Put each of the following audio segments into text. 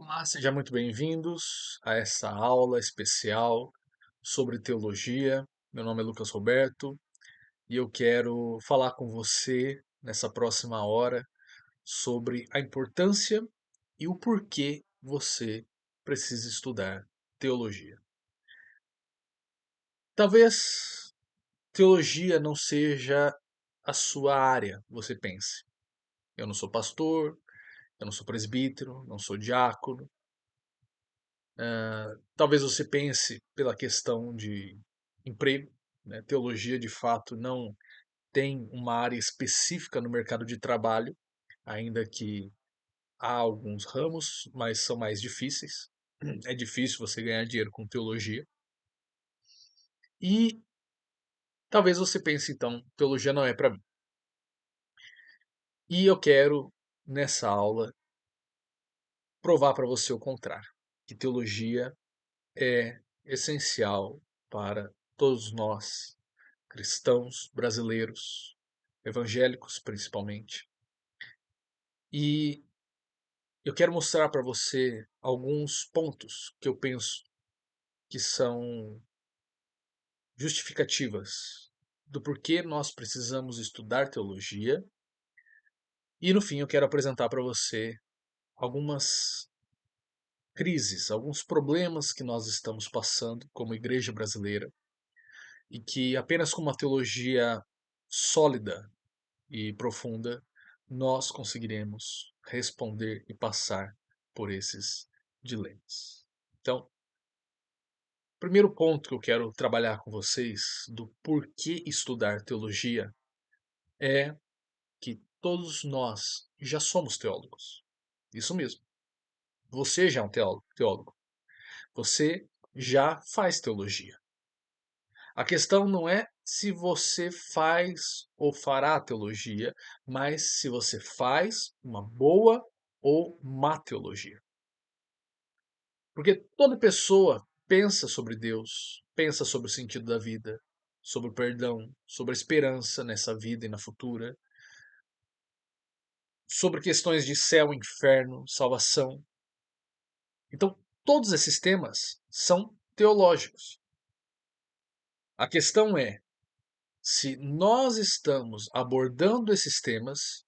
Olá, sejam muito bem-vindos a essa aula especial sobre teologia. Meu nome é Lucas Roberto e eu quero falar com você nessa próxima hora sobre a importância e o porquê você precisa estudar teologia. Talvez teologia não seja a sua área, você pense. Eu não sou pastor, eu não sou presbítero, não sou diácono. Talvez você pense pela questão de emprego, né? Teologia, de fato, não tem uma área específica no mercado de trabalho, ainda que há alguns ramos, mas são mais difíceis. É difícil você ganhar dinheiro com teologia. E talvez você pense, então, teologia não é para mim. E eu quero, nessa aula, provar para você o contrário, que teologia é essencial para todos nós cristãos brasileiros, evangélicos principalmente. E eu quero mostrar para você alguns pontos que eu penso que são justificativas do porquê nós precisamos estudar teologia. E no fim eu quero apresentar para você algumas crises, alguns problemas que nós estamos passando como igreja brasileira e que apenas com uma teologia sólida e profunda, nós conseguiremos responder e passar por esses dilemas. Então, o primeiro ponto que eu quero trabalhar com vocês do porquê estudar teologia é que todos nós já somos teólogos. Isso mesmo. Você já é um teólogo. Você já faz teologia. A questão não é se você faz ou fará teologia, mas se você faz uma boa ou má teologia. Porque toda pessoa pensa sobre Deus, pensa sobre o sentido da vida, sobre o perdão, sobre a esperança nessa vida e na futura, sobre questões de céu, inferno, salvação. Então, todos esses temas são teológicos. A questão é se nós estamos abordando esses temas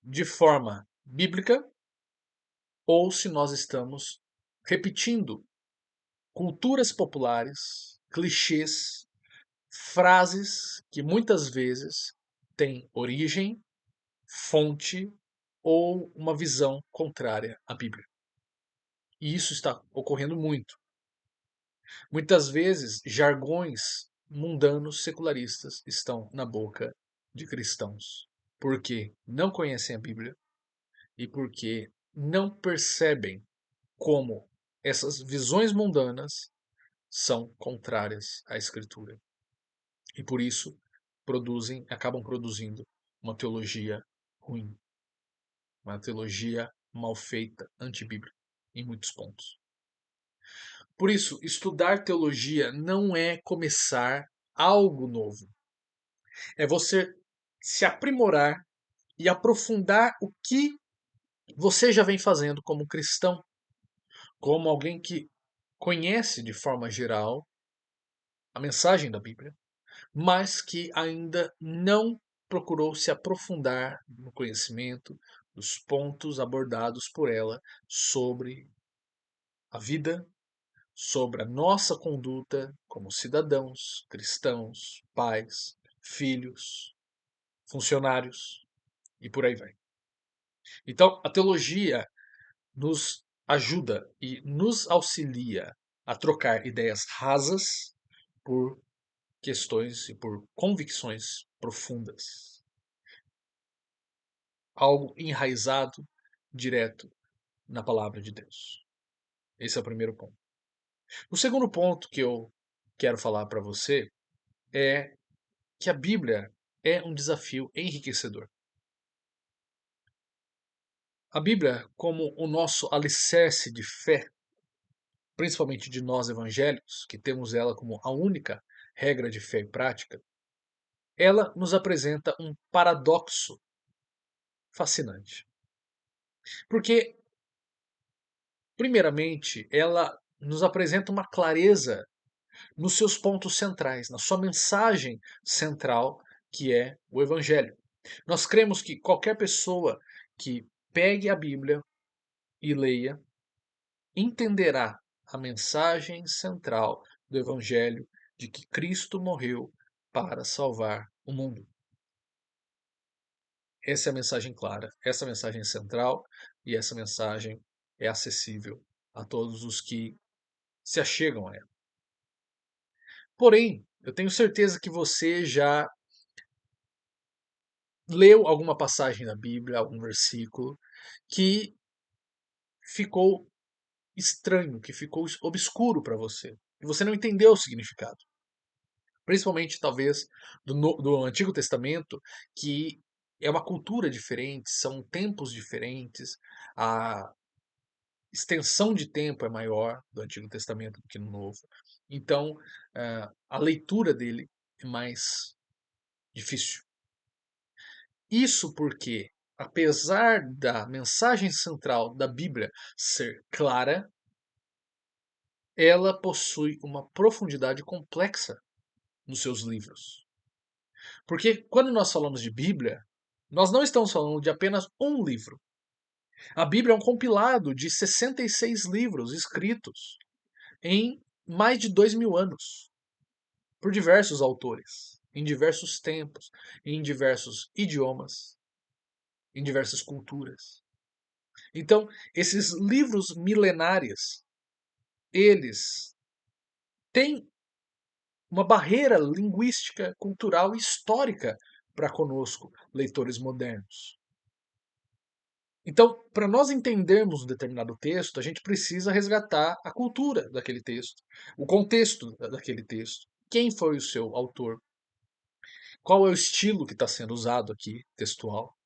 de forma bíblica ou se nós estamos repetindo culturas populares, clichês, frases que muitas vezes têm origem, fonte ou uma visão contrária à Bíblia. E isso está ocorrendo muito. Muitas vezes, jargões mundanos secularistas estão na boca de cristãos, porque não conhecem a Bíblia e porque não percebem como essas visões mundanas são contrárias à Escritura. E por isso acabam produzindo uma teologia ruim, uma teologia mal feita, antibíblica, em muitos pontos. Por isso, estudar teologia não é começar algo novo. É você se aprimorar e aprofundar o que você já vem fazendo como cristão, como alguém que conhece de forma geral a mensagem da Bíblia, mas que ainda não procurou se aprofundar no conhecimento dos pontos abordados por ela sobre a vida, sobre a nossa conduta como cidadãos, cristãos, pais, filhos, funcionários e por aí vai. Então, a teologia nos ajuda e nos auxilia a trocar ideias rasas por questões e por convicções profundas. Algo enraizado direto na palavra de Deus. Esse é o primeiro ponto. O segundo ponto que eu quero falar para você é que a Bíblia é um desafio enriquecedor. A Bíblia, como o nosso alicerce de fé, principalmente de nós evangélicos, que temos ela como a única regra de fé e prática, ela nos apresenta um paradoxo fascinante. Porque Primeiramente, ela nos apresenta uma clareza nos seus pontos centrais, na sua mensagem central, que é o Evangelho. Nós cremos que qualquer pessoa que pegue a Bíblia e leia entenderá a mensagem central do Evangelho de que Cristo morreu para salvar o mundo. Essa é a mensagem clara, essa é a mensagem central e essa mensagem é acessível a todos os que se achegam a ela. Porém, eu tenho certeza que você já leu alguma passagem da Bíblia, algum versículo que ficou estranho, que ficou obscuro para você, e você não entendeu o significado. Principalmente, talvez, do Antigo Testamento, que é uma cultura diferente, são tempos diferentes, a extensão de tempo é maior do Antigo Testamento do que no Novo. Então, a leitura dele é mais difícil. Isso porque, apesar da mensagem central da Bíblia ser clara, ela possui uma profundidade complexa nos seus livros. Porque quando nós falamos de Bíblia, nós não estamos falando de apenas um livro. A Bíblia é um compilado de 66 livros escritos em mais de 2000 anos, por diversos autores, em diversos tempos, em diversos idiomas, em diversas culturas. Então, esses livros milenares, eles têm uma barreira linguística, cultural e histórica para conosco, leitores modernos. Então, para nós entendermos um determinado texto, a gente precisa resgatar a cultura daquele texto, o contexto daquele texto. Quem foi o seu autor? Qual é o estilo que está sendo usado aqui, textual?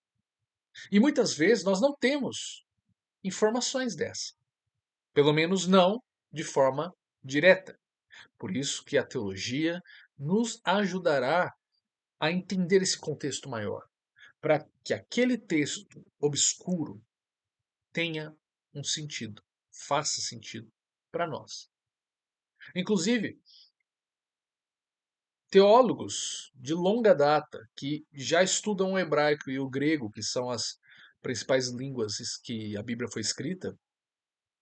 E muitas vezes nós não temos informações dessa. Pelo menos não de forma direta. Por isso que a teologia nos ajudará a entender esse contexto maior, para que aquele texto obscuro tenha um sentido, faça sentido para nós. Inclusive, teólogos de longa data que já estudam o hebraico e o grego, que são as principais línguas que a Bíblia foi escrita,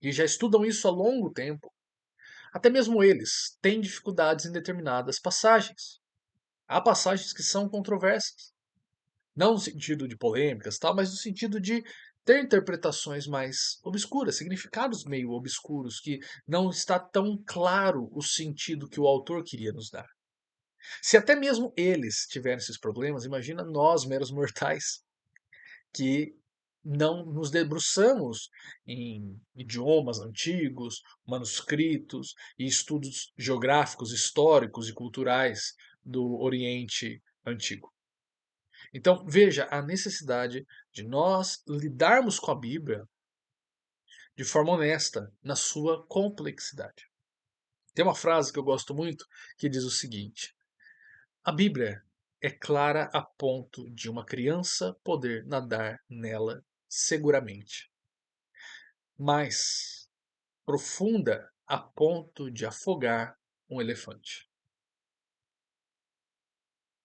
e já estudam isso há longo tempo, até mesmo eles têm dificuldades em determinadas passagens. Há passagens que são controversas. Não no sentido de polêmicas, tal, mas no sentido de ter interpretações mais obscuras, significados meio obscuros, que não está tão claro o sentido que o autor queria nos dar. Se até mesmo eles tiverem esses problemas, imagina nós, meros mortais, que não nos debruçamos em idiomas antigos, manuscritos e estudos geográficos, históricos e culturais do Oriente Antigo. Então, veja a necessidade de nós lidarmos com a Bíblia de forma honesta, na sua complexidade. Tem uma frase que eu gosto muito que diz o seguinte: a Bíblia é clara a ponto de uma criança poder nadar nela seguramente, mas profunda a ponto de afogar um elefante.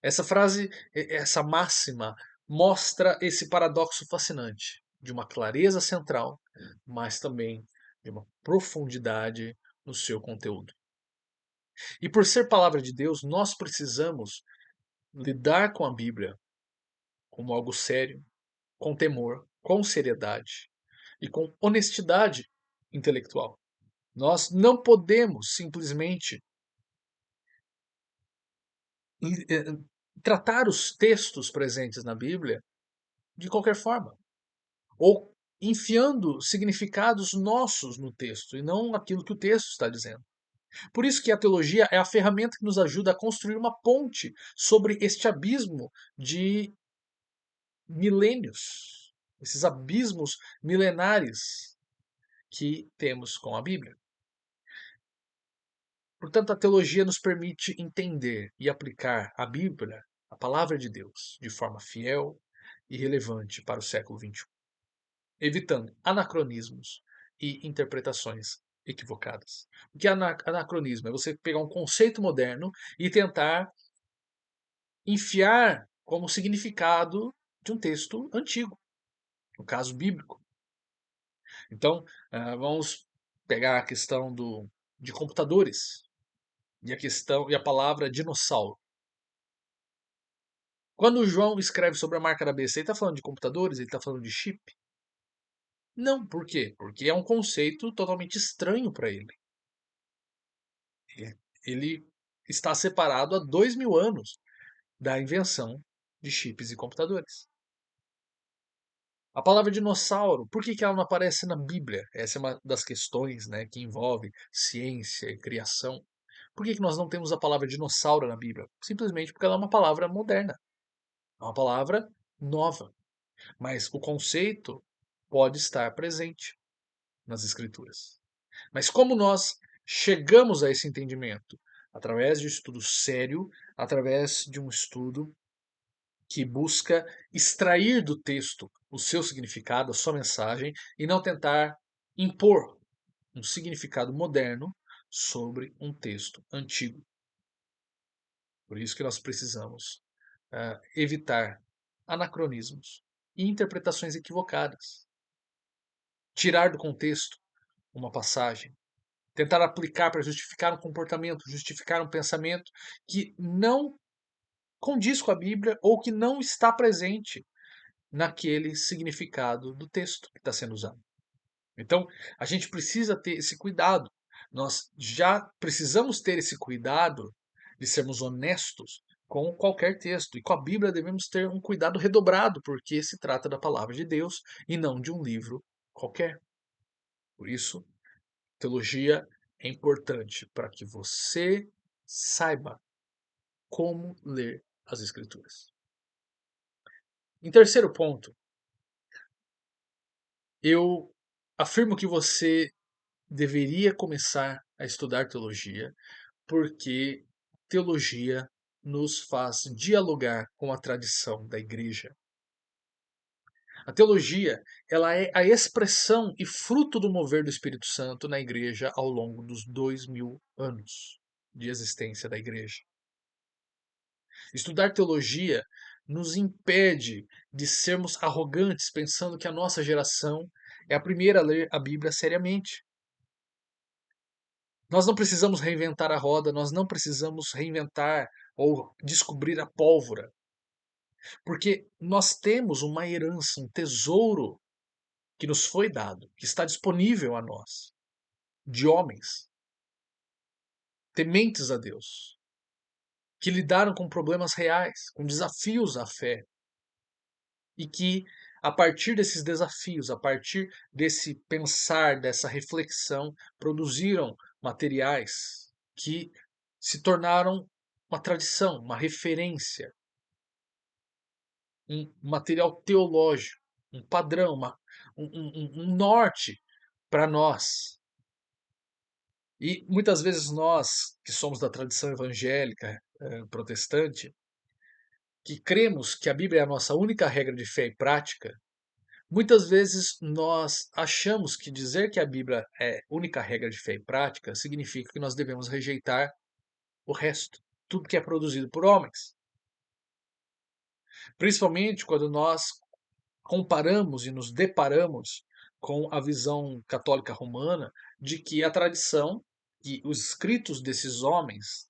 Essa frase, essa máxima, mostra esse paradoxo fascinante de uma clareza central, mas também de uma profundidade no seu conteúdo. E por ser palavra de Deus, nós precisamos lidar com a Bíblia como algo sério, com temor, com seriedade e com honestidade intelectual. Nós não podemos simplesmente eh, tratar os textos presentes na Bíblia de qualquer forma, ou enfiando significados nossos no texto e não aquilo que o texto está dizendo. Por isso que a teologia é a ferramenta que nos ajuda a construir uma ponte sobre este abismo de milênios, esses abismos milenares que temos com a Bíblia. Portanto, a teologia nos permite entender e aplicar a Bíblia, a palavra de Deus, de forma fiel e relevante para o século XXI, evitando anacronismos e interpretações equivocadas. O que é anacronismo? É você pegar um conceito moderno e tentar enfiar como significado de um texto antigo, no caso bíblico. Então, vamos pegar a questão de computadores e a palavra dinossauro. Quando o João escreve sobre a marca da besta, ele está falando de computadores? Ele está falando de chip? Não, por quê? Porque é um conceito totalmente estranho para ele. Ele está separado há 2000 anos da invenção de chips e computadores. A palavra dinossauro, por que ela não aparece na Bíblia? Essa é uma das questões, né, que envolve ciência e criação. Por que nós não temos a palavra dinossauro na Bíblia? Simplesmente porque ela é uma palavra moderna, é uma palavra nova. Mas o conceito pode estar presente nas Escrituras. Mas como nós chegamos a esse entendimento? Através de um estudo sério, através de um estudo que busca extrair do texto o seu significado, a sua mensagem, e não tentar impor um significado moderno sobre um texto antigo. Por isso que nós precisamos evitar anacronismos e interpretações equivocadas. Tirar do contexto uma passagem, tentar aplicar para justificar um comportamento, justificar um pensamento que não condiz com a Bíblia ou que não está presente naquele significado do texto que está sendo usado. Então, a gente precisa ter esse cuidado. Nós já precisamos ter esse cuidado de sermos honestos com qualquer texto. E com a Bíblia devemos ter um cuidado redobrado, porque se trata da palavra de Deus e não de um livro qualquer. Por isso, teologia é importante para que você saiba como ler as Escrituras. Em terceiro ponto, eu afirmo que você deveria começar a estudar teologia, porque teologia nos faz dialogar com a tradição da igreja. A teologia, ela é a expressão e fruto do mover do Espírito Santo na igreja ao longo dos 2000 anos de existência da igreja. Estudar teologia nos impede de sermos arrogantes, pensando que a nossa geração é a primeira a ler a Bíblia seriamente. Nós não precisamos reinventar a roda, nós não precisamos reinventar ou descobrir a pólvora, porque nós temos uma herança, um tesouro que nos foi dado, que está disponível a nós, de homens tementes a Deus, que lidaram com problemas reais, com desafios à fé, e que, a partir desses desafios, a partir desse pensar, dessa reflexão, produziram materiais que se tornaram uma tradição, uma referência, um material teológico, um padrão, um norte para nós. E muitas vezes nós, que somos da tradição evangélica protestante, que cremos que a Bíblia é a nossa única regra de fé e prática, muitas vezes nós achamos que dizer que a Bíblia é única regra de fé e prática significa que nós devemos rejeitar o resto, tudo que é produzido por homens. Principalmente quando nós comparamos e nos deparamos com a visão católica romana de que a tradição e os escritos desses homens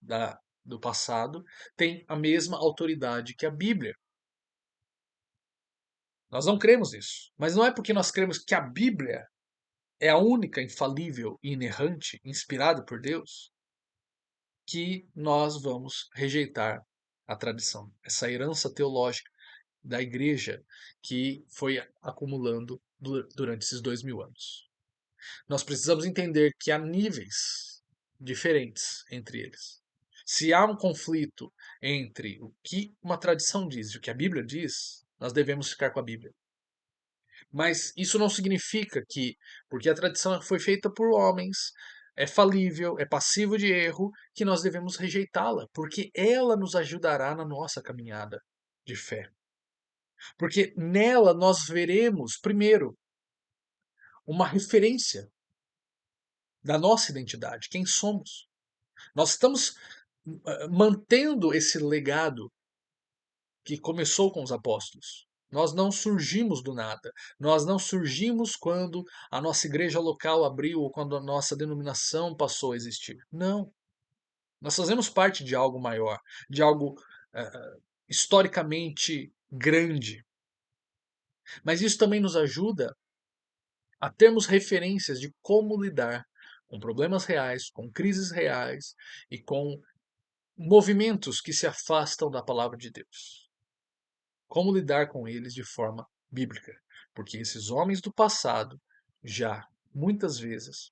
do passado têm a mesma autoridade que a Bíblia. Nós não cremos nisso. Mas não é porque nós cremos que a Bíblia é a única, infalível e inerrante, inspirada por Deus, que nós vamos rejeitar a tradição, essa herança teológica da igreja que foi acumulando durante esses 2000 anos. Nós precisamos entender que há níveis diferentes entre eles. Se há um conflito entre o que uma tradição diz e o que a Bíblia diz, nós devemos ficar com a Bíblia. Mas isso não significa que, porque a tradição foi feita por homens, é falível, é passivo de erro, que nós devemos rejeitá-la, porque ela nos ajudará na nossa caminhada de fé. Porque nela nós veremos, primeiro, uma referência da nossa identidade, quem somos. Nós estamos mantendo esse legado que começou com os apóstolos. Nós não surgimos do nada. Nós não surgimos quando a nossa igreja local abriu ou quando a nossa denominação passou a existir. Não. Nós fazemos parte de algo maior, de algo historicamente grande. Mas isso também nos ajuda a termos referências de como lidar com problemas reais, com crises reais e com movimentos que se afastam da palavra de Deus. Como lidar com eles de forma bíblica. Porque esses homens do passado já, muitas vezes,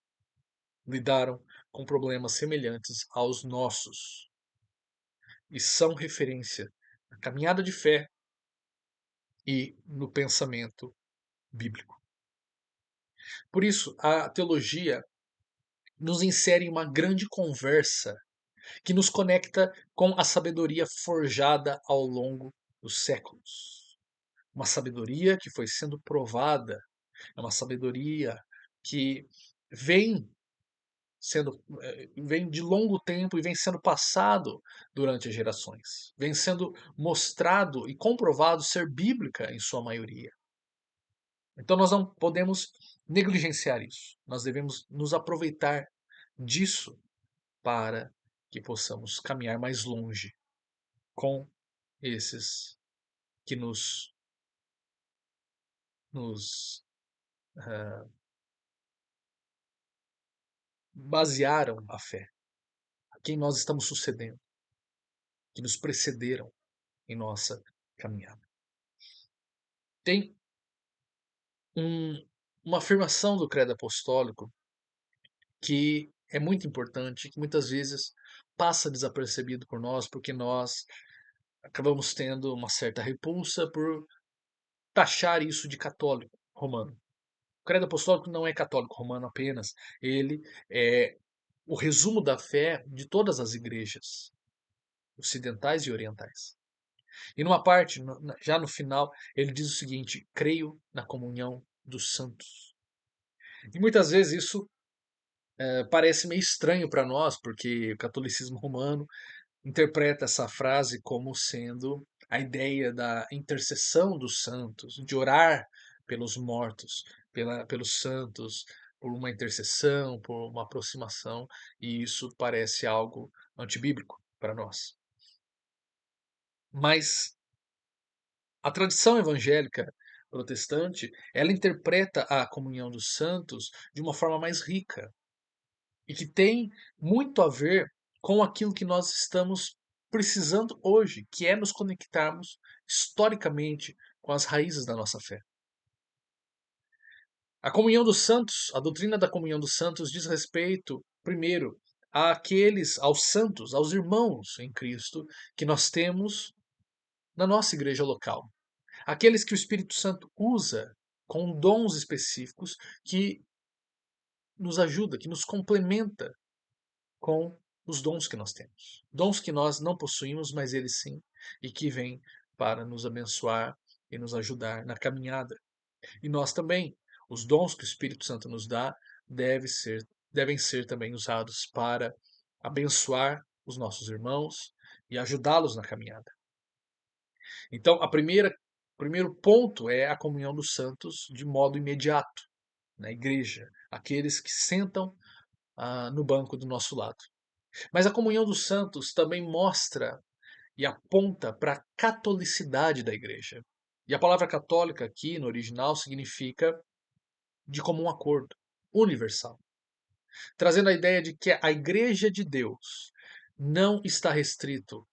lidaram com problemas semelhantes aos nossos e são referência na caminhada de fé e no pensamento bíblico. Por isso, a teologia nos insere em uma grande conversa que nos conecta com a sabedoria forjada ao longo dos séculos. Uma sabedoria que foi sendo provada, é uma sabedoria que vem vem de longo tempo e vem sendo passado durante as gerações. Vem sendo mostrado e comprovado ser bíblica em sua maioria. Então nós não podemos negligenciar isso. Nós devemos nos aproveitar disso para que possamos caminhar mais longe com esses que nos basearam a fé, a quem nós estamos sucedendo, que nos precederam em nossa caminhada. Tem um, uma afirmação do credo apostólico que é muito importante, que muitas vezes passa desapercebido por nós, porque nós acabamos tendo uma certa repulsa por taxar isso de católico romano. O credo apostólico não é católico romano apenas, ele é o resumo da fé de todas as igrejas, ocidentais e orientais. E numa parte, já no final, ele diz o seguinte: creio na comunhão dos santos. E muitas vezes isso parece meio estranho para nós, porque o catolicismo romano interpreta essa frase como sendo a ideia da intercessão dos santos, de orar pelos mortos, pelos santos, por uma intercessão, por uma aproximação, e isso parece algo antibíblico para nós. Mas a tradição evangélica protestante, ela interpreta a comunhão dos santos de uma forma mais rica e que tem muito a ver com aquilo que nós estamos precisando hoje, que é nos conectarmos historicamente com as raízes da nossa fé. A comunhão dos santos, a doutrina da comunhão dos santos diz respeito, primeiro, aos santos, aos irmãos em Cristo que nós temos na nossa igreja local. Aqueles que o Espírito Santo usa com dons específicos que nos ajuda, que nos complementa com os dons que nós temos. Dons que nós não possuímos, mas eles sim, e que vêm para nos abençoar e nos ajudar na caminhada. E nós também, os dons que o Espírito Santo nos dá, devem ser também usados para abençoar os nossos irmãos e ajudá-los na caminhada. Então, o primeiro ponto é a comunhão dos santos de modo imediato, na igreja, aqueles que sentam no banco do nosso lado. Mas a comunhão dos santos também mostra e aponta para a catolicidade da igreja. E a palavra católica aqui no original significa de comum acordo, universal, trazendo a ideia de que a igreja de Deus não está restrito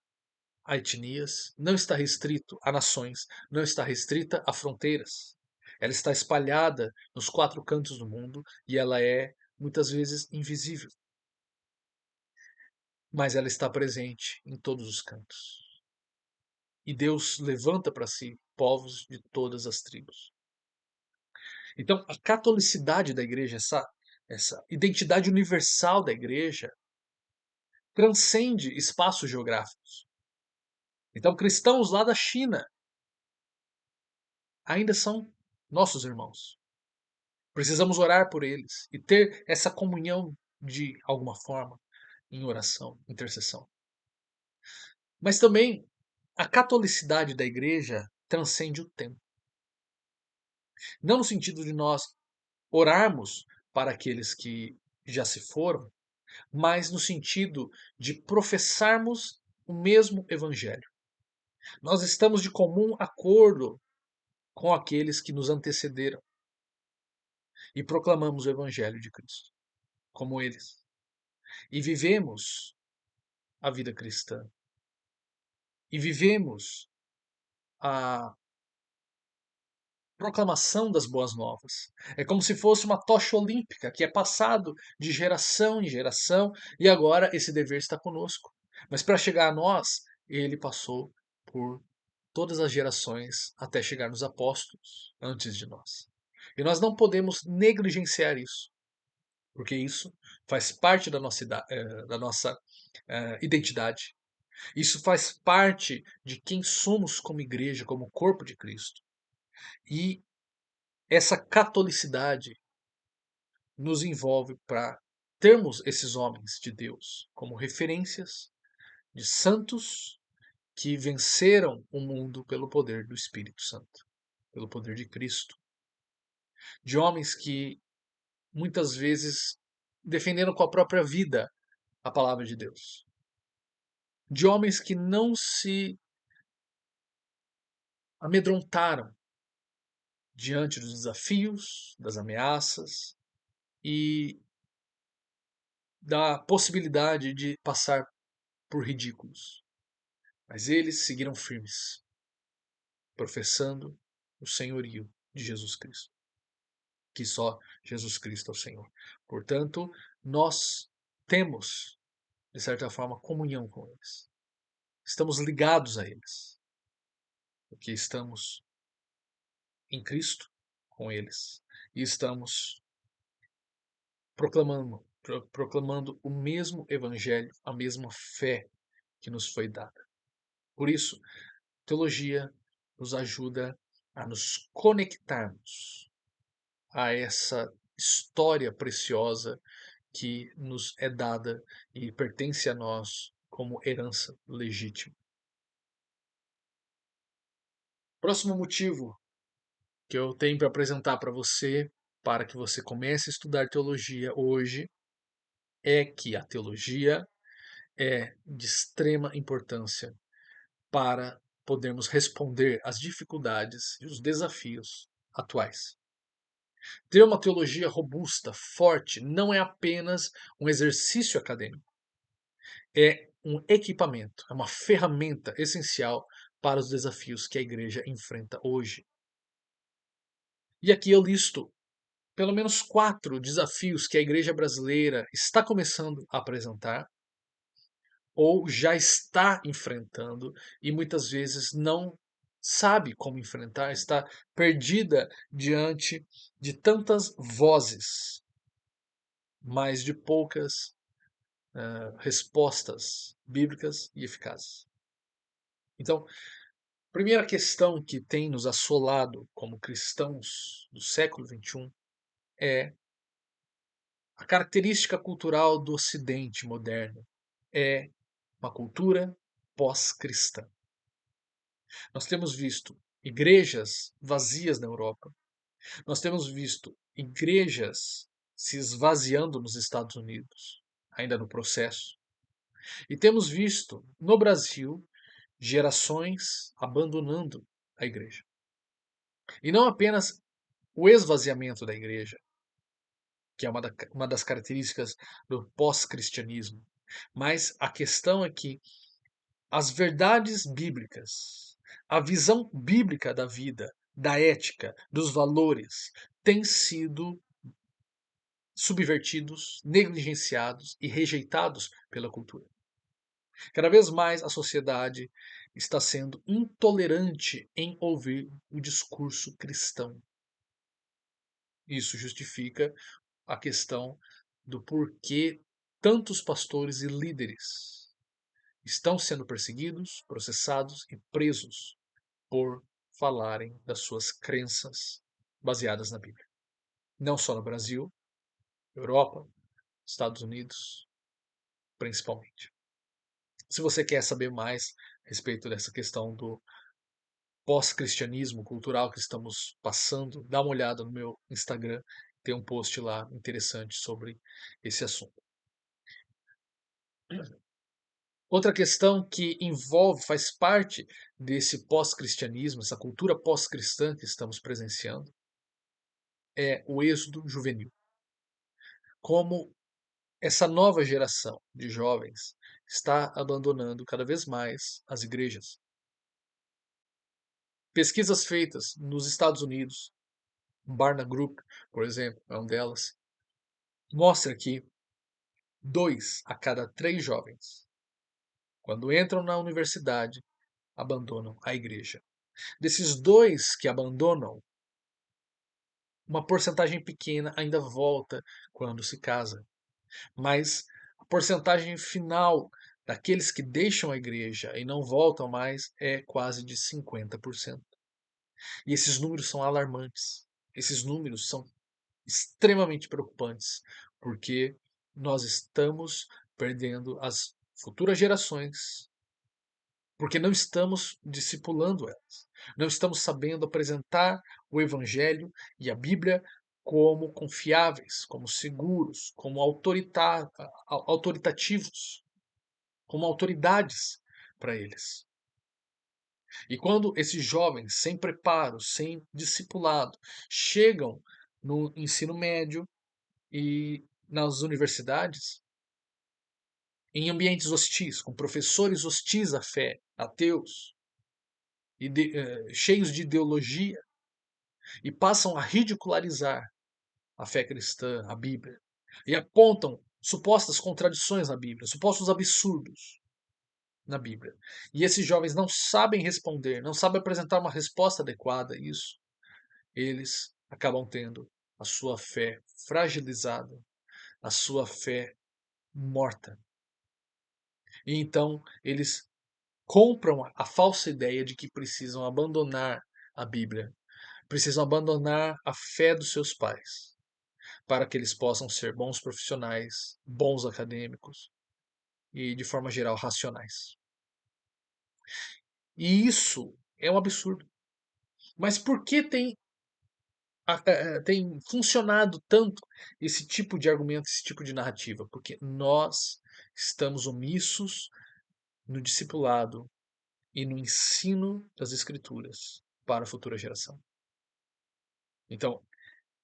a etnias, não está restrito a nações, não está restrita a fronteiras. Ela está espalhada nos quatro cantos do mundo e ela é muitas vezes invisível, mas ela está presente em todos os cantos. E Deus levanta para si povos de todas as tribos. Então, a catolicidade da igreja, essa identidade universal da igreja, transcende espaços geográficos. Então, cristãos lá da China ainda são nossos irmãos. Precisamos orar por eles e ter essa comunhão de alguma forma, em oração, intercessão. Mas também a catolicidade da igreja transcende o tempo. Não no sentido de nós orarmos para aqueles que já se foram, mas no sentido de professarmos o mesmo evangelho. Nós estamos de comum acordo com aqueles que nos antecederam e proclamamos o evangelho de Cristo, como eles. E vivemos a vida cristã. E vivemos a proclamação das boas novas. É como se fosse uma tocha olímpica que é passado de geração em geração e agora esse dever está conosco. Mas para chegar a nós, ele passou por todas as gerações até chegar nos apóstolos antes de nós. E nós não podemos negligenciar isso, porque isso faz parte da nossa identidade. Isso faz parte de quem somos como igreja, como corpo de Cristo. E essa catolicidade nos envolve para termos esses homens de Deus como referências de santos que venceram o mundo pelo poder do Espírito Santo, pelo poder de Cristo. De homens que muitas vezes defenderam com a própria vida a palavra de Deus. De homens que não se amedrontaram diante dos desafios, das ameaças e da possibilidade de passar por ridículos. Mas eles seguiram firmes, professando o senhorio de Jesus Cristo, que só Jesus Cristo é o Senhor. Portanto, nós temos, de certa forma, comunhão com eles. Estamos ligados a eles, porque estamos em Cristo com eles e estamos proclamando o mesmo evangelho, a mesma fé que nos foi dada. Por isso, teologia nos ajuda a nos conectarmos a essa história preciosa que nos é dada e pertence a nós como herança legítima. Próximo motivo que eu tenho para apresentar para você, para que você comece a estudar teologia hoje, é que a teologia é de extrema importância para podermos responder às dificuldades e os desafios atuais. Ter uma teologia robusta, forte, não é apenas um exercício acadêmico, é um equipamento, é uma ferramenta essencial para os desafios que a igreja enfrenta hoje. E aqui eu listo pelo menos 4 desafios que a igreja brasileira está começando a apresentar ou já está enfrentando e muitas vezes não sabe como enfrentar, está perdida diante de tantas vozes, mas de poucas respostas bíblicas e eficazes. Então, a primeira questão que tem nos assolado como cristãos do século XXI é a característica cultural do Ocidente moderno. É uma cultura pós-cristã. Nós temos visto igrejas vazias na Europa. Nós temos visto igrejas se esvaziando nos Estados Unidos, ainda no processo. E temos visto no Brasil gerações abandonando a igreja. E não apenas o esvaziamento da igreja, que é uma das características do pós-cristianismo, mas a questão é que as verdades bíblicas, a visão bíblica da vida, da ética, dos valores, têm sido subvertidos, negligenciados e rejeitados pela cultura. Cada vez mais a sociedade está sendo intolerante em ouvir o discurso cristão. Isso justifica a questão do porquê tantos pastores e líderes estão sendo perseguidos, processados e presos por falarem das suas crenças baseadas na Bíblia. Não só no Brasil, Europa, Estados Unidos, principalmente. Se você quer saber mais a respeito dessa questão do pós-cristianismo cultural que estamos passando, dá uma olhada no meu Instagram, tem um post lá interessante sobre esse assunto. Outra questão que envolve, faz parte desse pós-cristianismo, essa cultura pós-cristã que estamos presenciando, é o êxodo juvenil. Como essa nova geração de jovens está abandonando cada vez mais as igrejas. Pesquisas feitas nos Estados Unidos, Barna Group, por exemplo, é uma delas, mostra que 2 a cada 3 jovens, quando entram na universidade, abandonam a igreja. Desses 2 que abandonam, uma porcentagem pequena ainda volta quando se casa. Mas a porcentagem final daqueles que deixam a igreja e não voltam mais é quase de 50%. E esses números são alarmantes. Esses números são extremamente preocupantes, porque nós estamos perdendo as futuras gerações, porque não estamos discipulando elas. Não estamos sabendo apresentar o Evangelho e a Bíblia como confiáveis, como seguros, como autoritativos, como autoridades para eles. E quando esses jovens, sem preparo, sem discipulado, chegam no ensino médio e nas universidades, em ambientes hostis, com professores hostis à fé, ateus, cheios de ideologia, e passam a ridicularizar a fé cristã, a Bíblia, e apontam supostas contradições na Bíblia, supostos absurdos na Bíblia. E esses jovens não sabem responder, não sabem apresentar uma resposta adequada a isso. Eles acabam tendo a sua fé fragilizada, a sua fé morta. E então eles compram a falsa ideia de que precisam abandonar a Bíblia, precisam abandonar a fé dos seus pais, para que eles possam ser bons profissionais, bons acadêmicos e, de forma geral, racionais. E isso é um absurdo. Mas por que tem funcionado tanto esse tipo de argumento, esse tipo de narrativa? Porque nós estamos omissos no discipulado e no ensino das Escrituras para a futura geração. Então,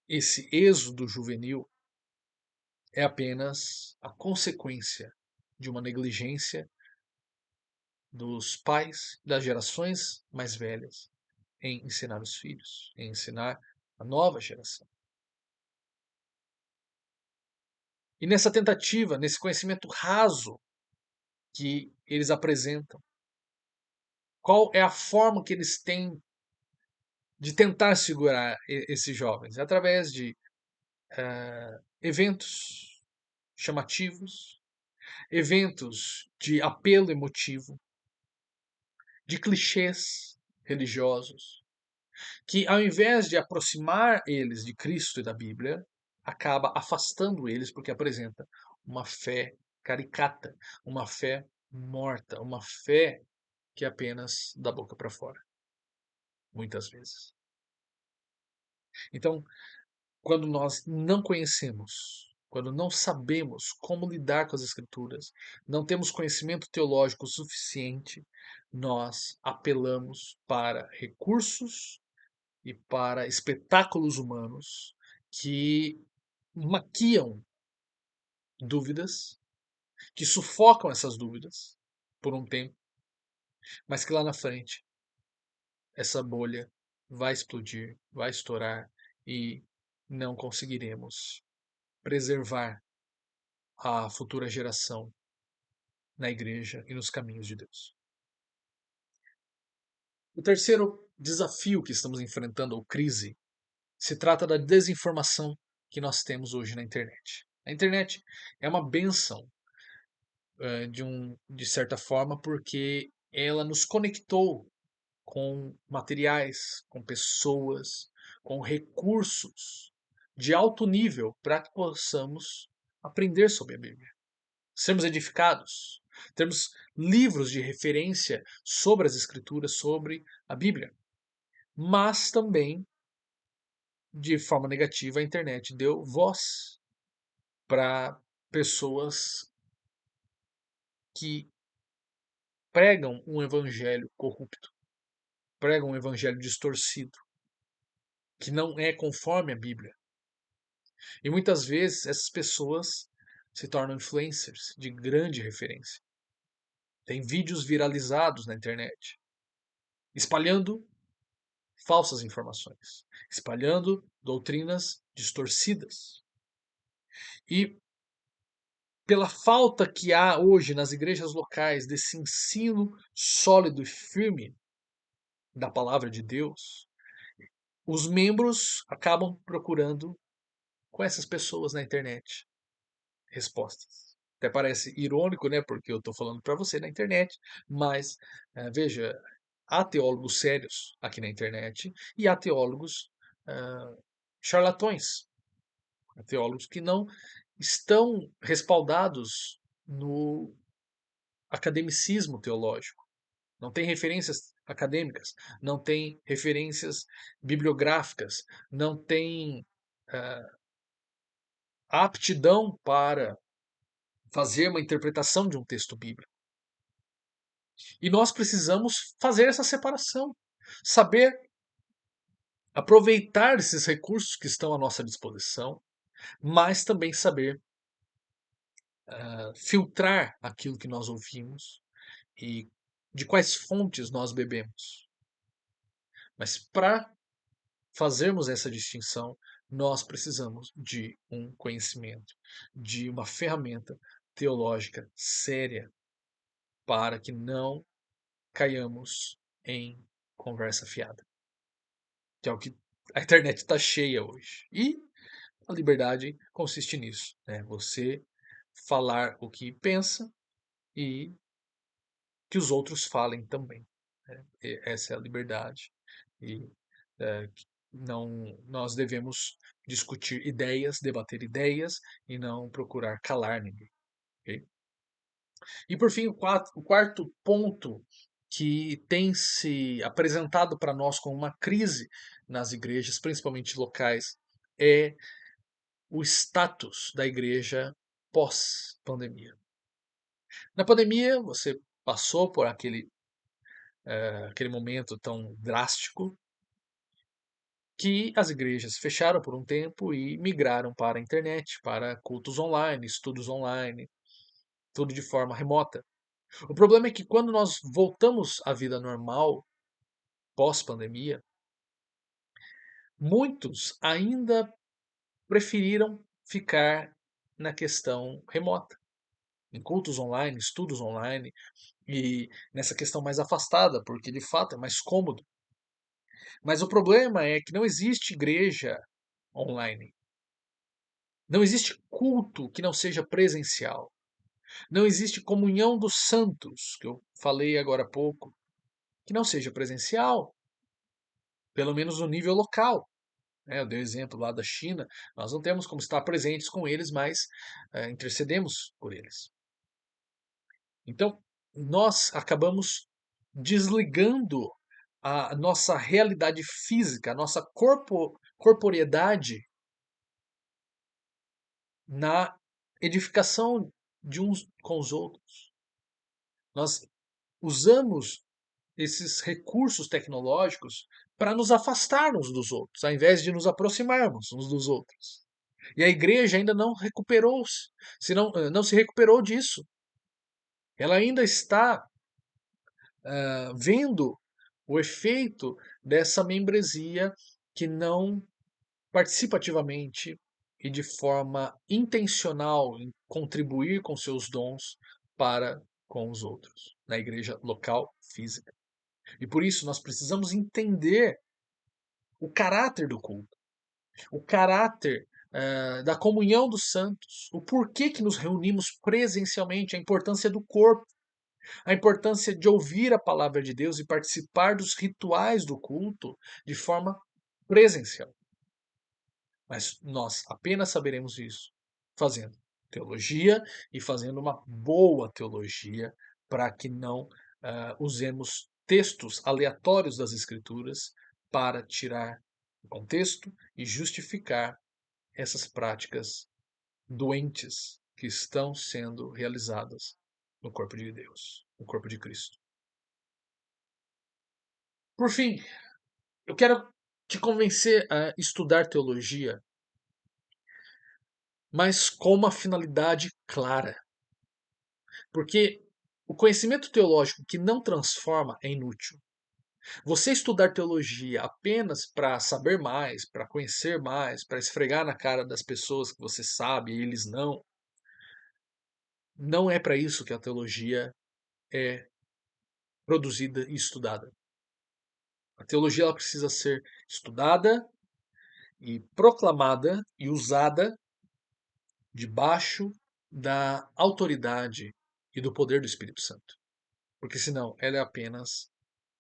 esse êxodo juvenil é apenas a consequência de uma negligência dos pais das gerações mais velhas em ensinar os filhos, em ensinar a nova geração. E nessa tentativa, nesse conhecimento raso que eles apresentam, qual é a forma que eles têm de tentar segurar esses jovens? Através de eventos chamativos, eventos de apelo emotivo, de clichês religiosos, que ao invés de aproximar eles de Cristo e da Bíblia, acaba afastando eles porque apresenta uma fé caricata, uma fé morta, uma fé que é apenas da boca para fora, muitas vezes. Então, quando nós não conhecemos, quando não sabemos como lidar com as Escrituras, não temos conhecimento teológico suficiente, nós apelamos para recursos e para espetáculos humanos que maquiam dúvidas, que sufocam essas dúvidas por um tempo, mas que lá na frente essa bolha vai explodir, vai estourar e não conseguiremos preservar a futura geração na igreja e nos caminhos de Deus. O terceiro desafio que estamos enfrentando, ou crise, se trata da desinformação que nós temos hoje na internet. A internet é uma benção, de certa forma, porque ela nos conectou com materiais, com pessoas, com recursos de alto nível para que possamos aprender sobre a Bíblia, sermos edificados, termos livros de referência sobre as Escrituras, sobre a Bíblia. Mas também, de forma negativa, a internet deu voz para pessoas que pregam um evangelho corrupto, pregam um evangelho distorcido, que não é conforme a Bíblia. E muitas vezes essas pessoas se tornam influencers de grande referência. Tem vídeos viralizados na internet, espalhando falsas informações, espalhando doutrinas distorcidas. E pela falta que há hoje nas igrejas locais desse ensino sólido e firme da palavra de Deus, os membros acabam procurando com essas pessoas na internet respostas. Até parece irônico, né? Porque eu estou falando para você na internet, mas veja, há teólogos sérios aqui na internet e há teólogos charlatões, há teólogos que não estão respaldados no academicismo teológico, não tem referências acadêmicas, não tem referências bibliográficas, não tem aptidão para fazer uma interpretação de um texto bíblico. E nós precisamos fazer essa separação, saber aproveitar esses recursos que estão à nossa disposição, mas também saber filtrar aquilo que nós ouvimos e de quais fontes nós bebemos. Mas para fazermos essa distinção, nós precisamos de um conhecimento, de uma ferramenta teológica séria para que não caiamos em conversa fiada, que é o que a internet está cheia hoje. E a liberdade consiste nisso, né? Você falar o que pensa e que os outros falem também, né? Essa é a liberdade. E não, nós devemos discutir ideias, debater ideias e não procurar calar ninguém. Okay? E por fim, o quarto ponto que tem se apresentado para nós como uma crise nas igrejas, principalmente locais, é o status da igreja pós-pandemia. Na pandemia, você passou por aquele momento tão drástico que as igrejas fecharam por um tempo e migraram para a internet, para cultos online, estudos online, tudo de forma remota. O problema é que quando nós voltamos à vida normal, pós-pandemia, muitos ainda preferiram ficar na questão remota, em cultos online, estudos online e nessa questão mais afastada, porque de fato é mais cômodo. Mas o problema é que não existe igreja online. Não existe culto que não seja presencial. Não existe comunhão dos santos, que eu falei agora há pouco, que não seja presencial, pelo menos no nível local. Eu dei o exemplo lá da China, nós não temos como estar presentes com eles, mas intercedemos por eles. Então, nós acabamos desligando a nossa realidade física, a nossa corporeidade na edificação de uns com os outros. Nós usamos esses recursos tecnológicos para nos afastar uns dos outros, ao invés de nos aproximarmos uns dos outros. E a igreja ainda não recuperou-se, não se recuperou disso. Ela ainda está vendo o efeito dessa membresia que não participa ativamente e de forma intencional em contribuir com seus dons para com os outros, na igreja local física. E por isso nós precisamos entender o caráter do culto, o caráter da comunhão dos santos, o porquê que nos reunimos presencialmente, a importância do corpo, a importância de ouvir a palavra de Deus e participar dos rituais do culto de forma presencial. Mas nós apenas saberemos isso fazendo. teologia e fazendo uma boa teologia para que não usemos textos aleatórios das Escrituras para tirar o contexto e justificar essas práticas doentes que estão sendo realizadas no corpo de Deus, no corpo de Cristo. Por fim, eu quero te convencer a estudar teologia, mas com uma finalidade clara. Porque o conhecimento teológico que não transforma é inútil. Você estudar teologia apenas para saber mais, para conhecer mais, para esfregar na cara das pessoas que você sabe e eles não, não é para isso que a teologia é produzida e estudada. A teologia ela precisa ser estudada e proclamada e usada debaixo da autoridade e do poder do Espírito Santo. Porque senão ela é apenas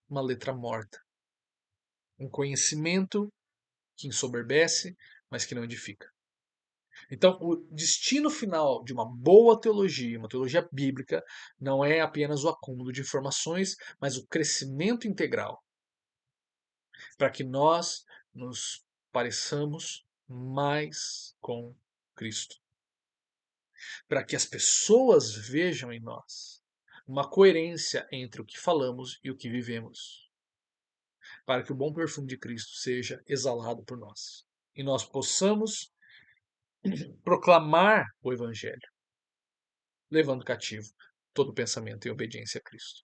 uma letra morta, um conhecimento que ensoberbece, mas que não edifica. Então, o destino final de uma boa teologia, uma teologia bíblica, não é apenas o acúmulo de informações, mas o crescimento integral, para que nós nos pareçamos mais com Cristo, para que as pessoas vejam em nós uma coerência entre o que falamos e o que vivemos, para que o bom perfume de Cristo seja exalado por nós e nós possamos proclamar o Evangelho, levando cativo todo pensamento em obediência a Cristo.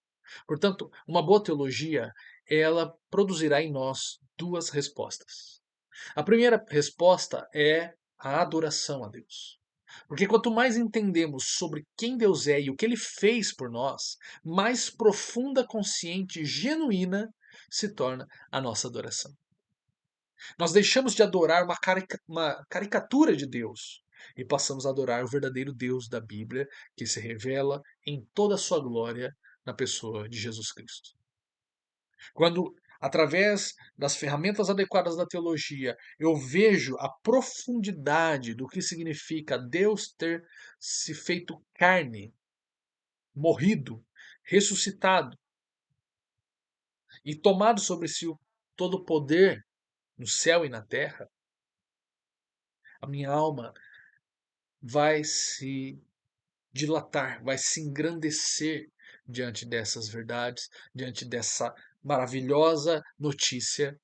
Portanto, uma boa teologia, ela produzirá em nós duas respostas. A primeira resposta é a adoração a Deus. Porque quanto mais entendemos sobre quem Deus é e o que ele fez por nós, mais profunda, consciente e genuína se torna a nossa adoração. Nós deixamos de adorar uma caricatura de Deus e passamos a adorar o verdadeiro Deus da Bíblia, que se revela em toda a sua glória na pessoa de Jesus Cristo. Quando, através das ferramentas adequadas da teologia, eu vejo a profundidade do que significa Deus ter se feito carne, morrido, ressuscitado e tomado sobre si todo o poder no céu e na terra, a minha alma vai se dilatar, vai se engrandecer diante dessas verdades, diante dessa maravilhosa notícia.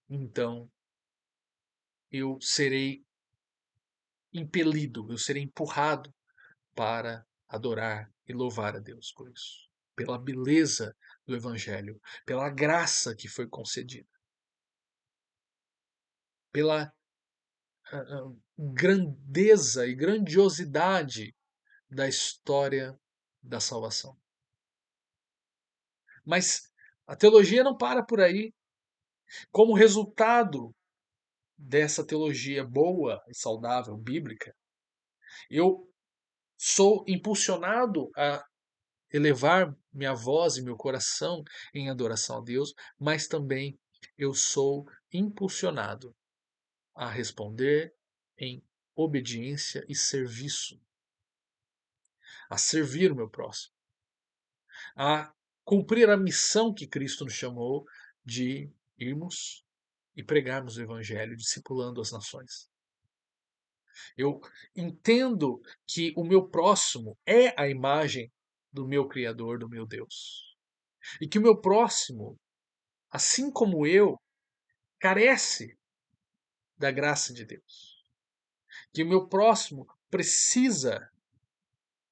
Então, eu serei impelido, eu serei empurrado para adorar e louvar a Deus por isso, pela beleza do Evangelho, pela graça que foi concedida, pela grandeza e grandiosidade da história da salvação. Mas a teologia não para por aí. Como resultado dessa teologia boa e saudável bíblica, eu sou impulsionado a elevar minha voz e meu coração em adoração a Deus, mas também eu sou impulsionado a responder em obediência e serviço, a servir o meu próximo, a cumprir a missão que Cristo nos chamou de irmos e pregarmos o Evangelho, discipulando as nações. Eu entendo que o meu próximo é a imagem do meu Criador, do meu Deus. E que o meu próximo, assim como eu, carece da graça de Deus. Que o meu próximo precisa,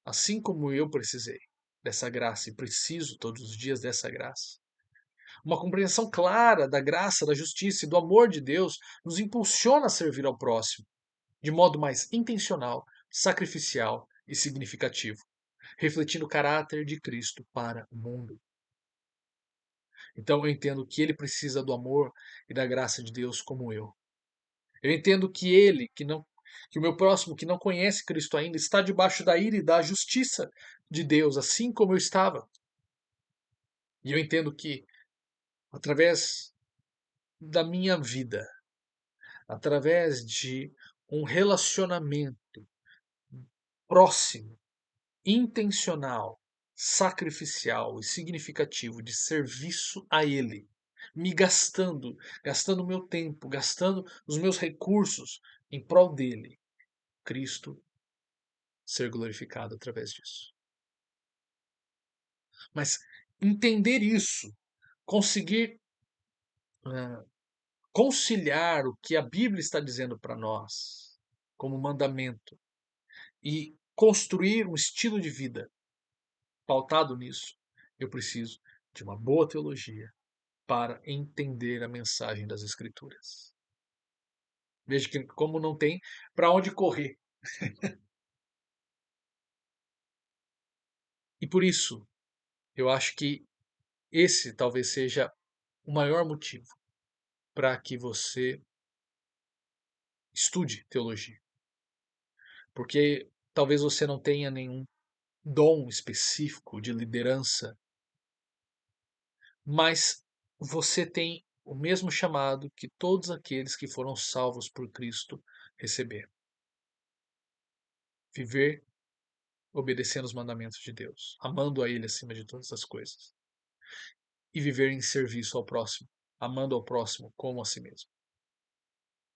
assim como eu precisei, dessa graça e preciso todos os dias dessa graça. Uma compreensão clara da graça, da justiça e do amor de Deus nos impulsiona a servir ao próximo de modo mais intencional, sacrificial e significativo, refletindo o caráter de Cristo para o mundo. Então eu entendo que ele precisa do amor e da graça de Deus como eu. Eu entendo que que o meu próximo que não conhece Cristo ainda está debaixo da ira e da justiça de Deus, assim como eu estava. E eu entendo que através da minha vida, através de um relacionamento próximo, intencional, sacrificial e significativo de serviço a Ele, me gastando o meu tempo, gastando os meus recursos em prol dele, Cristo ser glorificado através disso. Mas entender isso, conseguir ah, conciliar o que a Bíblia está dizendo para nós como mandamento e construir um estilo de vida pautado nisso, eu preciso de uma boa teologia para entender a mensagem das Escrituras. Veja que como não tem para onde correr. E por isso, eu acho que esse talvez seja o maior motivo para que você estude teologia. Porque talvez você não tenha nenhum dom específico de liderança, mas você tem o mesmo chamado que todos aqueles que foram salvos por Cristo receberam. Viver obedecendo os mandamentos de Deus, amando a Ele acima de todas as coisas. E viver em serviço ao próximo, amando ao próximo como a si mesmo.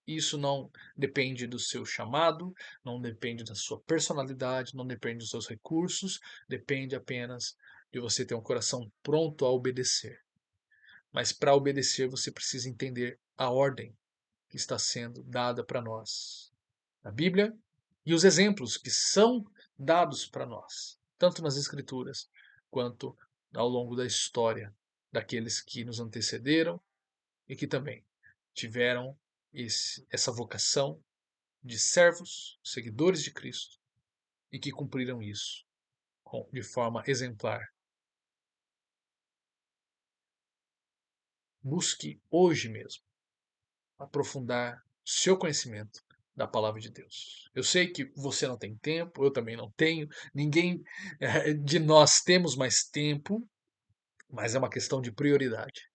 Isso não depende do seu chamado, não depende da sua personalidade, não depende dos seus recursos, depende apenas de você ter um coração pronto a obedecer. Mas para obedecer, você precisa entender a ordem que está sendo dada para nós na Bíblia e os exemplos que são dados para nós, tanto nas Escrituras quanto ao longo da história daqueles que nos antecederam e que também tiveram essa vocação de servos, seguidores de Cristo e que cumpriram isso de forma exemplar. Busque hoje mesmo aprofundar seu conhecimento da palavra de Deus. Eu sei que você não tem tempo, eu também não tenho, ninguém de nós temos mais tempo, mas é uma questão de prioridade.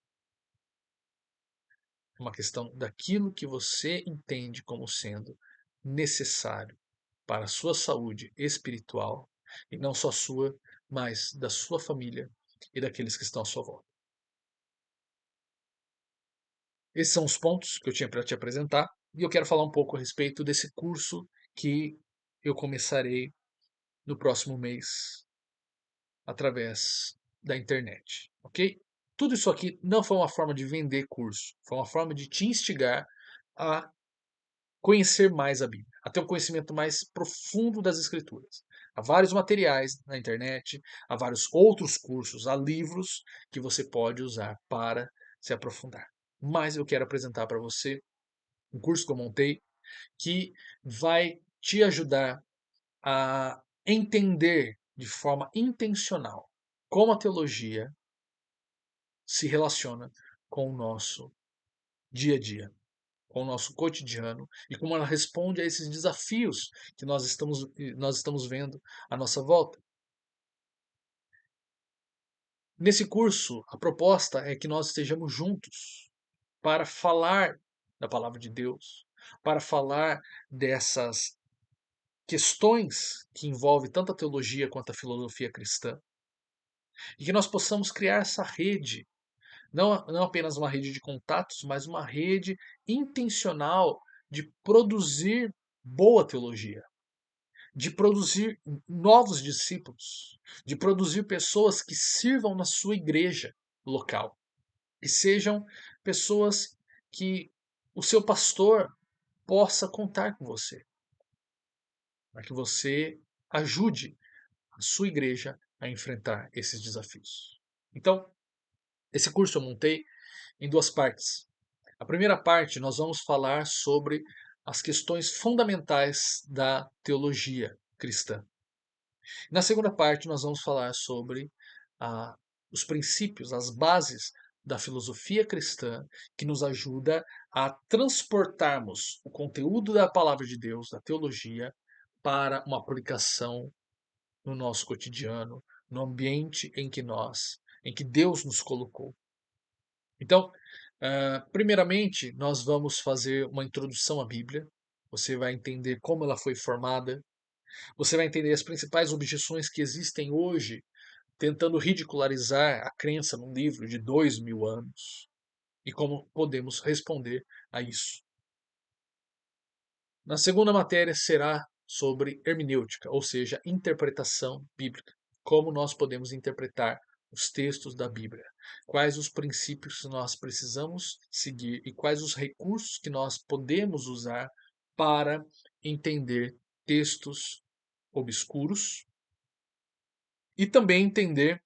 É uma questão daquilo que você entende como sendo necessário para a sua saúde espiritual, e não só sua, mas da sua família e daqueles que estão à sua volta. Esses são os pontos que eu tinha para te apresentar e eu quero falar um pouco a respeito desse curso que eu começarei no próximo mês através da internet, ok? Tudo isso aqui não foi uma forma de vender curso, foi uma forma de te instigar a conhecer mais a Bíblia, a ter um conhecimento mais profundo das Escrituras. Há vários materiais na internet, há vários outros cursos, há livros que você pode usar para se aprofundar. Mas eu quero apresentar para você um curso que eu montei que vai te ajudar a entender de forma intencional como a teologia se relaciona com o nosso dia a dia, com o nosso cotidiano e como ela responde a esses desafios que nós estamos vendo à nossa volta. Nesse curso, a proposta é que nós estejamos juntos para falar da palavra de Deus, para falar dessas questões que envolvem tanto a teologia quanto a filosofia cristã, e que nós possamos criar essa rede, não apenas uma rede de contatos, mas uma rede intencional de produzir boa teologia, de produzir novos discípulos, de produzir pessoas que sirvam na sua igreja local, que sejam pessoas que o seu pastor possa contar com você, para que você ajude a sua igreja a enfrentar esses desafios. Então, esse curso eu montei em duas partes. A primeira parte, nós vamos falar sobre as questões fundamentais da teologia cristã. Na segunda parte, nós vamos falar sobre ah, os princípios, as bases da filosofia cristã que nos ajuda a transportarmos o conteúdo da palavra de Deus, da teologia, para uma aplicação no nosso cotidiano, no ambiente em que Deus nos colocou. Então, primeiramente, nós vamos fazer uma introdução à Bíblia. Você vai entender como ela foi formada, Você vai entender as principais objeções que existem hoje, tentando ridicularizar a crença num livro de 2000 anos e como podemos responder a isso. Na segunda matéria será sobre hermenêutica, ou seja, interpretação bíblica. Como nós podemos interpretar os textos da Bíblia? Quais os princípios que nós precisamos seguir e quais os recursos que nós podemos usar para entender textos obscuros e também entender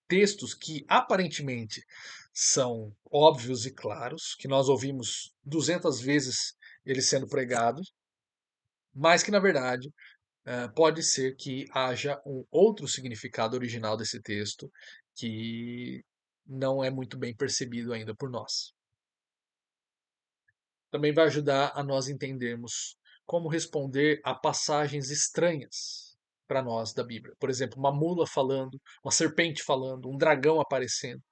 textos que aparentemente são óbvios e claros, que nós ouvimos 200 vezes ele sendo pregado, mas que na verdade pode ser que haja um outro significado original desse texto que não é muito bem percebido ainda por nós. Também vai ajudar a nós entendermos como responder a passagens estranhas para nós da Bíblia. Por exemplo, uma mula falando, uma serpente falando, um dragão aparecendo.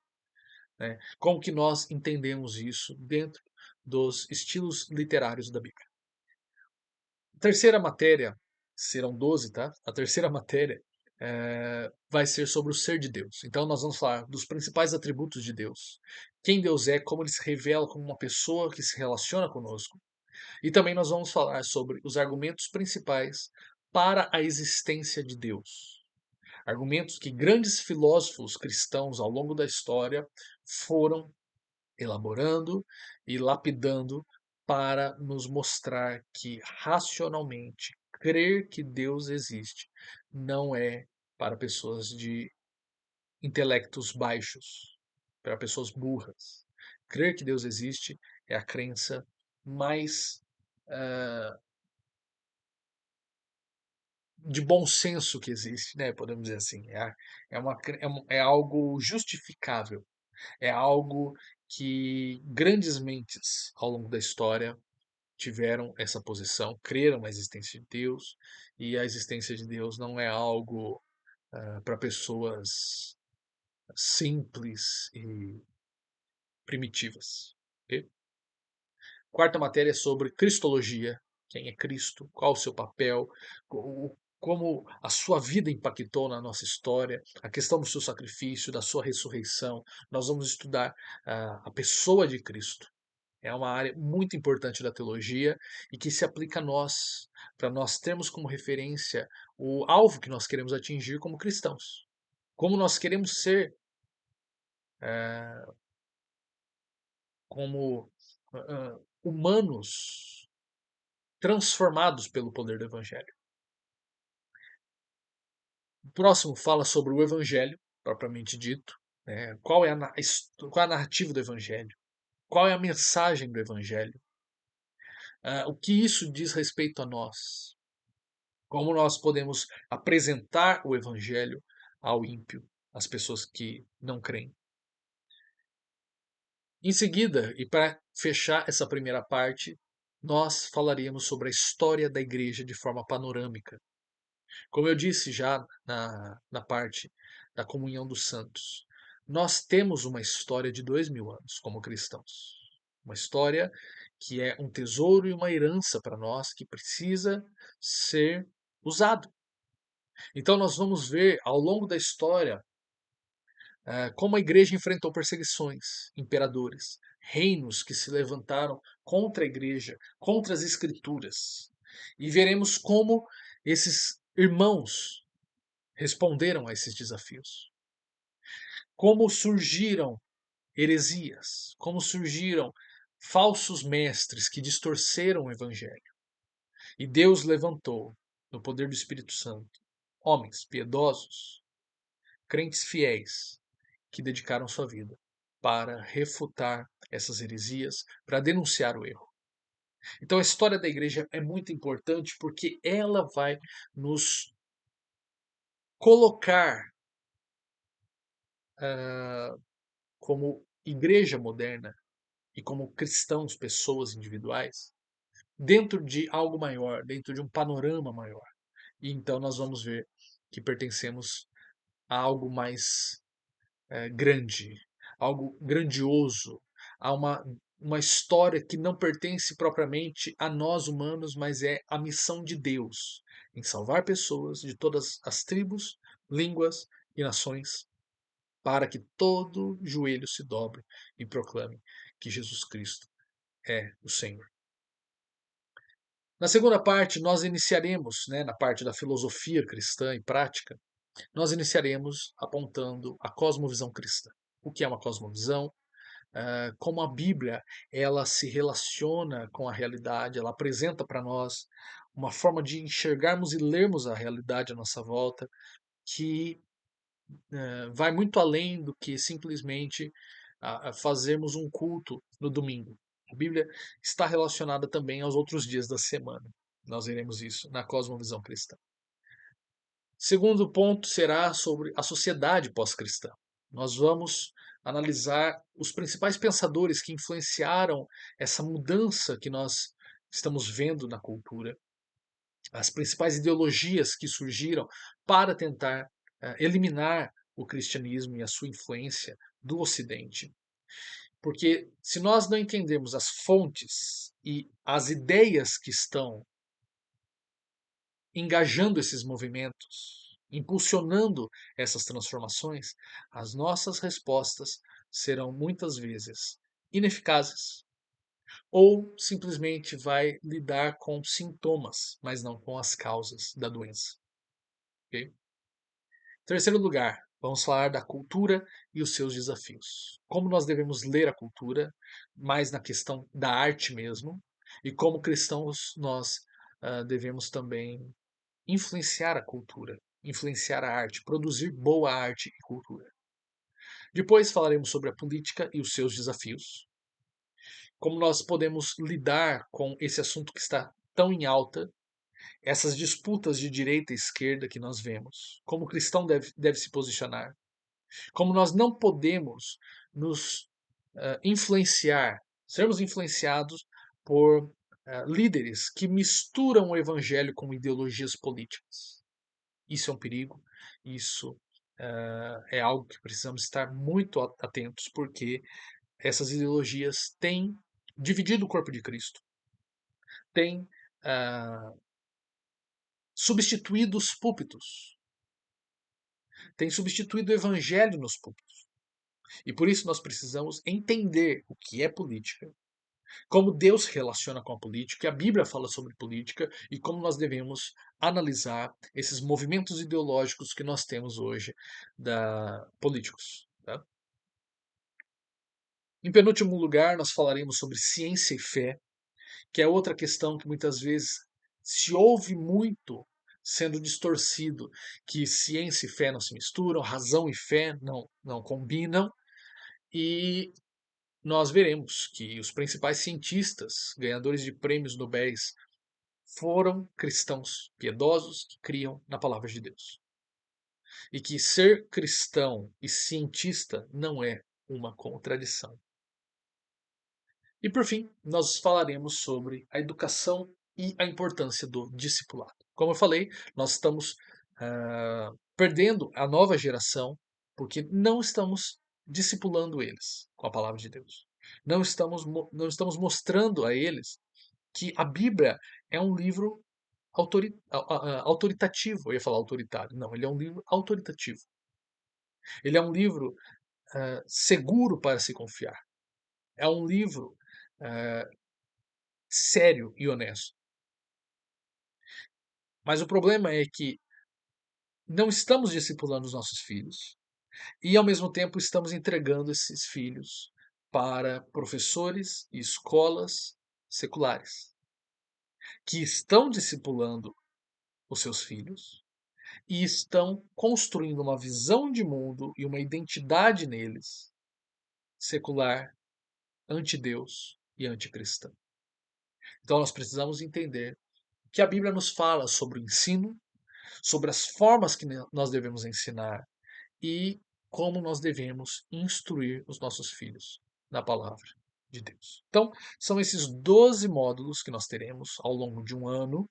Né? Como que nós entendemos isso dentro dos estilos literários da Bíblia? A terceira matéria, serão 12, tá? A terceira matéria vai ser sobre o ser de Deus. Então nós vamos falar dos principais atributos de Deus, quem Deus é, como ele se revela como uma pessoa que se relaciona conosco. E também nós vamos falar sobre os argumentos principais para a existência de Deus. Argumentos que grandes filósofos cristãos ao longo da história foram elaborando e lapidando para nos mostrar que racionalmente crer que Deus existe não é para pessoas de intelectos baixos, para pessoas burras. Crer que Deus existe é a crença mais de bom senso que existe, né? Podemos dizer assim. É algo justificável. É algo que grandes mentes ao longo da história tiveram essa posição, creram na existência de Deus, e a existência de Deus não é algo para pessoas simples e primitivas. Ok? Quarta matéria é sobre Cristologia, quem é Cristo, qual o seu papel, como a sua vida impactou na nossa história, a questão do seu sacrifício, da sua ressurreição. Nós vamos estudar a pessoa de Cristo. É uma área muito importante da teologia e que se aplica a nós, para nós termos como referência o alvo que nós queremos atingir como cristãos. Como nós queremos ser como humanos transformados pelo poder do Evangelho. O próximo fala sobre o Evangelho, propriamente dito. Né? Qual é a narrativa do Evangelho? Qual é a mensagem do Evangelho? O que isso diz respeito a nós? Como nós podemos apresentar o Evangelho ao ímpio, às pessoas que não creem? Em seguida, e para fechar essa primeira parte, nós falaríamos sobre a história da igreja de forma panorâmica. Como eu disse já na parte da comunhão dos santos, nós temos uma história de 2000 anos como cristãos. Uma história que é um tesouro e uma herança para nós que precisa ser usado. Então nós vamos ver ao longo da história como a igreja enfrentou perseguições, imperadores, reinos que se levantaram contra a igreja, contra as escrituras. E veremos como esses irmãos responderam a esses desafios. Como surgiram heresias, como surgiram falsos mestres que distorceram o evangelho. E Deus levantou, no poder do Espírito Santo, homens piedosos, crentes fiéis, que dedicaram sua vida para refutar essas heresias, para denunciar o erro. Então a história da igreja é muito importante porque ela vai nos colocar como igreja moderna e como cristãos, pessoas individuais, dentro de algo maior, dentro de um panorama maior. E então nós vamos ver que pertencemos a algo mais grande, algo grandioso, a uma uma história que não pertence propriamente a nós humanos, mas é a missão de Deus em salvar pessoas de todas as tribos, línguas e nações, para que todo joelho se dobre e proclame que Jesus Cristo é o Senhor. Na segunda parte, nós iniciaremos, na parte da filosofia cristã e prática, nós iniciaremos apontando a cosmovisão cristã. O que é uma cosmovisão? Como a Bíblia ela se relaciona com a realidade, ela apresenta para nós uma forma de enxergarmos e lermos a realidade à nossa volta que vai muito além do que simplesmente fazermos um culto no domingo. A Bíblia está relacionada também aos outros dias da semana. Nós veremos isso na cosmovisão cristã. Segundo ponto será sobre a sociedade pós-cristã. Nós vamos analisar os principais pensadores que influenciaram essa mudança que nós estamos vendo na cultura, as principais ideologias que surgiram para tentar eliminar o cristianismo e a sua influência do Ocidente. Porque se nós não entendermos as fontes e as ideias que estão engajando esses movimentos, impulsionando essas transformações, as nossas respostas serão muitas vezes ineficazes ou simplesmente vai lidar com sintomas, mas não com as causas da doença. Okay? Terceiro lugar, vamos falar da cultura e os seus desafios. Como nós devemos ler a cultura, mais na questão da arte mesmo, e como cristãos nós devemos também influenciar a cultura, influenciar a arte, produzir boa arte e cultura. Depois falaremos sobre a política e os seus desafios, como nós podemos lidar com esse assunto que está tão em alta, essas disputas de direita e esquerda que nós vemos, como o cristão deve se posicionar, como nós não podemos nos influenciar, sermos influenciados por líderes que misturam o evangelho com ideologias políticas. Isso é um perigo, isso é algo que precisamos estar muito atentos, porque essas ideologias têm dividido o corpo de Cristo, têm substituído os púlpitos, têm substituído o evangelho nos púlpitos. E por isso nós precisamos entender o que é política, como Deus se relaciona com a política, a Bíblia fala sobre política e como nós devemos analisar esses movimentos ideológicos que nós temos hoje da políticos. Tá? Em penúltimo lugar, nós falaremos sobre ciência e fé, que é outra questão que muitas vezes se ouve muito sendo distorcido, que ciência e fé não se misturam, razão e fé não combinam, e nós veremos que os principais cientistas, ganhadores de prêmios Nobel, foram cristãos piedosos que criam na palavra de Deus. E que ser cristão e cientista não é uma contradição. E por fim, nós falaremos sobre a educação e a importância do discipulado. Como eu falei, nós estamos perdendo a nova geração porque não estamos discipulando eles com a palavra de Deus. Não estamos mostrando a eles que a Bíblia é um livro autoritativo. Eu ia falar autoritário. Não, ele é um livro autoritativo. Ele é um livro seguro para se confiar. É um livro sério e honesto. Mas o problema é que não estamos discipulando os nossos filhos e, ao mesmo tempo, estamos entregando esses filhos para professores e escolas seculares que estão discipulando os seus filhos e estão construindo uma visão de mundo e uma identidade neles secular, anti-Deus e anticristã. Então nós precisamos entender que a Bíblia nos fala sobre o ensino, sobre as formas que nós devemos ensinar e como nós devemos instruir os nossos filhos na palavra de Deus. Então, são esses 12 módulos que nós teremos ao longo de um ano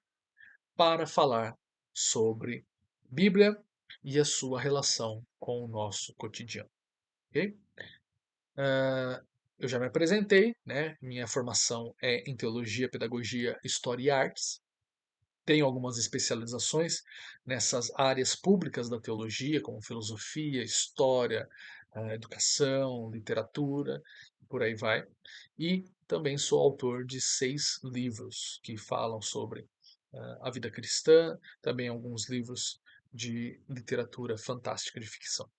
para falar sobre Bíblia e a sua relação com o nosso cotidiano. Okay? eu já me apresentei, né? Minha formação é em teologia, pedagogia, história e artes. Tenho algumas especializações nessas áreas públicas da teologia, como filosofia, história, educação, literatura, por aí vai. E também sou autor de 6 livros que falam sobre a vida cristã, também alguns livros de literatura fantástica de ficção.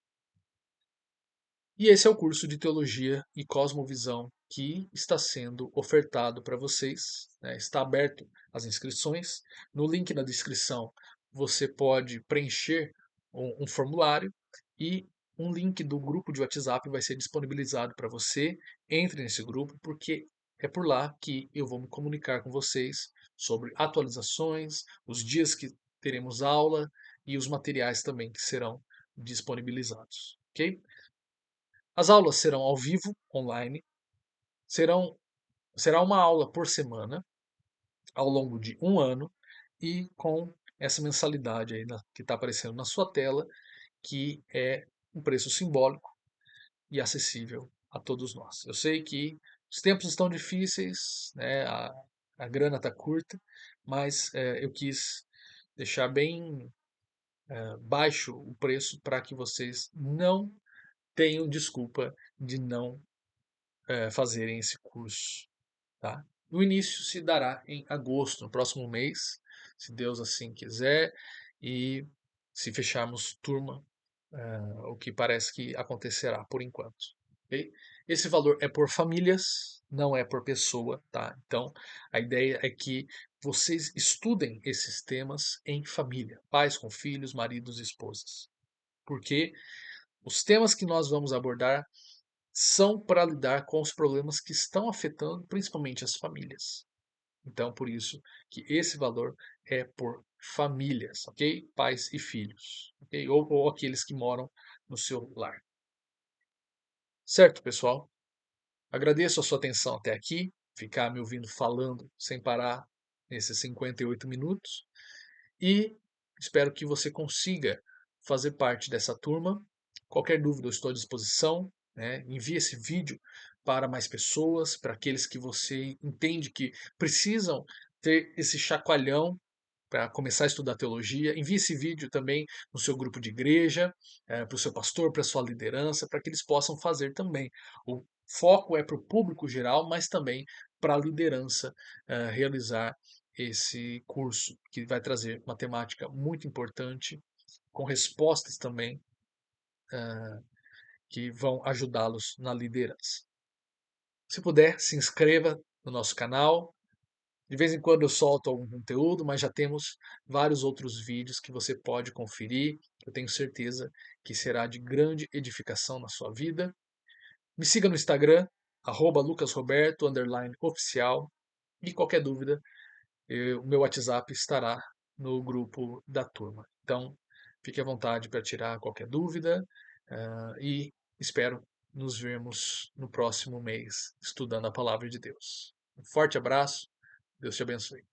E esse é o curso de Teologia e Cosmovisão que está sendo ofertado para vocês, né? Está aberto as inscrições. No link na descrição você pode preencher um formulário e um link do grupo de WhatsApp vai ser disponibilizado para você. Entre nesse grupo, porque é por lá que eu vou me comunicar com vocês sobre atualizações, os dias que teremos aula e os materiais também que serão disponibilizados, ok? As aulas serão ao vivo, online, serão, será uma aula por semana, ao longo de um ano, e com essa mensalidade aí que está aparecendo na sua tela, que é um preço simbólico e acessível a todos nós. Eu sei que os tempos estão difíceis, né, a grana está curta, mas eu quis deixar bem baixo o preço para que vocês não tenham desculpa de não fazerem esse curso. Tá? O início se dará em agosto, no próximo mês, se Deus assim quiser, e se fecharmos turma, o que parece que acontecerá por enquanto. Okay? Esse valor é por famílias, não é por pessoa, tá? Então, a ideia é que vocês estudem esses temas em família, pais com filhos, maridos e esposas. Porque os temas que nós vamos abordar são para lidar com os problemas que estão afetando principalmente as famílias. Então, por isso que esse valor é por famílias, ok? Pais e filhos, ok? Ou aqueles que moram no seu lar. Certo, pessoal? Agradeço a sua atenção até aqui, ficar me ouvindo falando sem parar nesses 58 minutos. E espero que você consiga fazer parte dessa turma. Qualquer dúvida, eu estou à disposição. Né? Envie esse vídeo para mais pessoas, para aqueles que você entende que precisam ter esse chacoalhão para começar a estudar teologia. Envie esse vídeo também no seu grupo de igreja, para o seu pastor, para a sua liderança, para que eles possam fazer também. O foco é para o público geral, mas também para a liderança realizar esse curso, que vai trazer uma temática muito importante, com respostas também que vão ajudá-los na liderança. Se puder, se inscreva no nosso canal. De vez em quando eu solto algum conteúdo, mas já temos vários outros vídeos que você pode conferir. Eu tenho certeza que será de grande edificação na sua vida. Me siga no Instagram, @lucasroberto_oficial. E qualquer dúvida, o meu WhatsApp estará no grupo da turma. Então, fique à vontade para tirar qualquer dúvida e espero nos vermos no próximo mês estudando a palavra de Deus. Um forte abraço, Deus te abençoe.